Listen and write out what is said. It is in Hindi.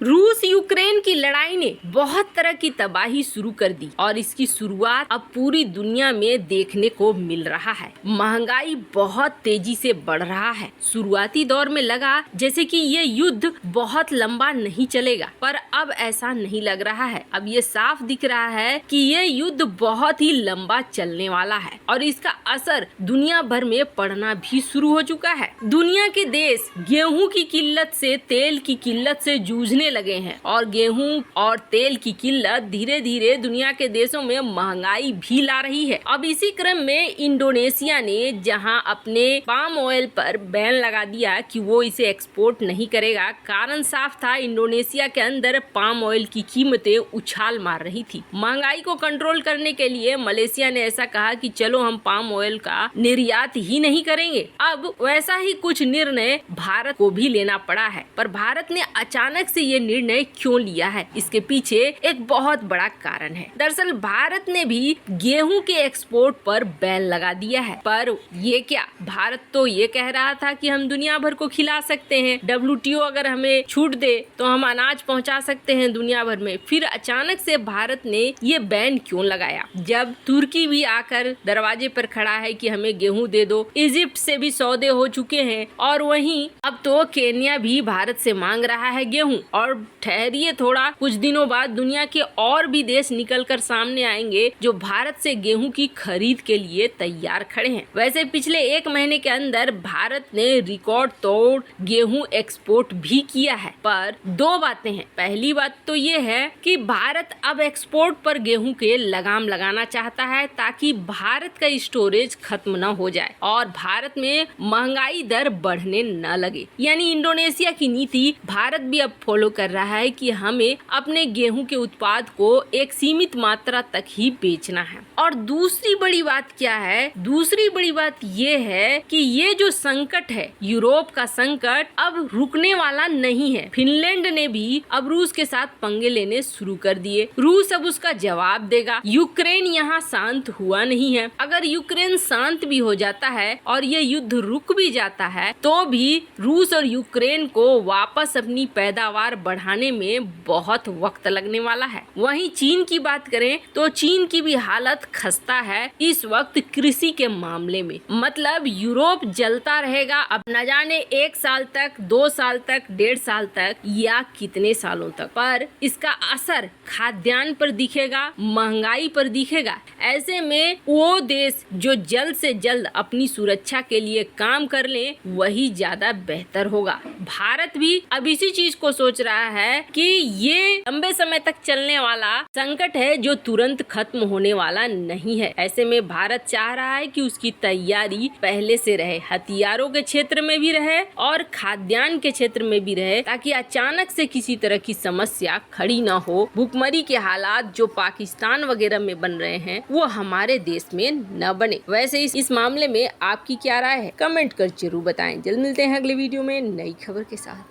रूस यूक्रेन की लड़ाई ने बहुत तरह की तबाही शुरू कर दी और इसकी शुरुआत अब पूरी दुनिया में देखने को मिल रहा है। महंगाई बहुत तेजी से बढ़ रहा है। शुरुआती दौर में लगा जैसे कि ये युद्ध बहुत लंबा नहीं चलेगा, पर अब ऐसा नहीं लग रहा है। अब ये साफ दिख रहा है कि ये युद्ध बहुत ही लंबा चलने वाला है और इसका असर दुनिया भर में पड़ना भी शुरू हो चुका है। दुनिया के देश गेहूं की किल्लत से तेल की किल्लत से जूझने लगे हैं और गेहूं और तेल की किल्लत धीरे धीरे दुनिया के देशों में महंगाई भी ला रही है। अब इसी क्रम में इंडोनेशिया ने जहां अपने पाम ऑयल पर बैन लगा दिया कि वो इसे एक्सपोर्ट नहीं करेगा, कारण साफ था, इंडोनेशिया के अंदर पाम ऑयल की कीमतें उछाल मार रही थी। महंगाई को कंट्रोल करने के लिए मलेशिया ने ऐसा कहा कि चलो हम पाम ऑयल का निर्यात ही नहीं करेंगे। अब वैसा ही कुछ निर्णय भारत को भी लेना पड़ा है, पर भारत ने अचानक से ये निर्णय क्यों लिया है, इसके पीछे एक बहुत बड़ा कारण है। दरअसल भारत ने भी गेहूं के एक्सपोर्ट पर बैन लगा दिया है, पर ये क्या, भारत तो ये कह रहा था कि हम दुनिया भर को खिला सकते हैं, WTO अगर हमें छूट दे तो हम अनाज पहुंचा सकते हैं दुनिया भर में। फिर अचानक से भारत ने ये बैन क्यों लगाया, जब तुर्की भी आकर दरवाजे पर खड़ा है कि हमें गेहूं दे दो, इजिप्ट से भी सौदे हो चुके हैं और वहीं अब तो केन्या भी भारत से मांग रहा है गेहूं। और ठहरिए थोड़ा, कुछ दिनों बाद दुनिया के और भी देश निकलकर सामने आएंगे जो भारत से गेहूं की खरीद के लिए तैयार खड़े हैं। वैसे पिछले एक महीने के अंदर भारत ने रिकॉर्ड तोड़ गेहूं एक्सपोर्ट भी किया है, पर दो बातें हैं। पहली बात तो ये है कि भारत अब एक्सपोर्ट पर गेहूं के लगाम लगाना चाहता है ताकि भारत का स्टोरेज खत्म न हो जाए और भारत में महंगाई दर बढ़ने न लगे। यानी इंडोनेशिया की नीति भारत भी अब फॉलो कर रहा है कि हमें अपने गेहूं के उत्पाद को एक सीमित मात्रा तक ही बेचना है। और दूसरी बड़ी बात क्या है, दूसरी बड़ी बात ये है कि ये जो संकट है, यूरोप का संकट, अब रुकने वाला नहीं है। फिनलैंड ने भी अब रूस के साथ पंगे लेने शुरू कर दिए। रूस अब उसका जवाब देगा। यूक्रेन यहाँ शांत हुआ नहीं है। अगर यूक्रेन शांत भी हो जाता है और ये युद्ध रुक भी जाता है तो भी रूस और यूक्रेन को वापस अपनी पैदावार बढ़ाने में बहुत वक्त लगने वाला है। वहीं चीन की बात करें तो चीन की भी हालत खस्ता है इस वक्त कृषि के मामले में। मतलब यूरोप जलता रहेगा अब न जाने 1 साल तक, 2 साल तक, 1.5 साल तक या कितने सालों तक, पर इसका असर खाद्यान्न पर दिखेगा, महंगाई पर दिखेगा। ऐसे में वो देश जो जल्द से जल्द अपनी सुरक्षा के लिए काम कर ले वही ज्यादा बेहतर होगा। भारत भी अब इसी चीज को सोच रहा है कि ये लंबे समय तक चलने वाला संकट है जो तुरंत खत्म होने वाला नहीं है। ऐसे में भारत चाह रहा है कि उसकी तैयारी पहले से रहे, हथियारों के क्षेत्र में भी रहे और खाद्यान्न के क्षेत्र में भी रहे, ताकि अचानक से किसी तरह की समस्या खड़ी ना हो। भुखमरी के हालात जो पाकिस्तान वगैरह में बन रहे हैं वो हमारे देश में न बने। वैसे इस मामले में आपकी क्या राय है, कमेंट कर जरूर बताएं। जल्द मिलते हैं अगले वीडियो में नई खबर के साथ।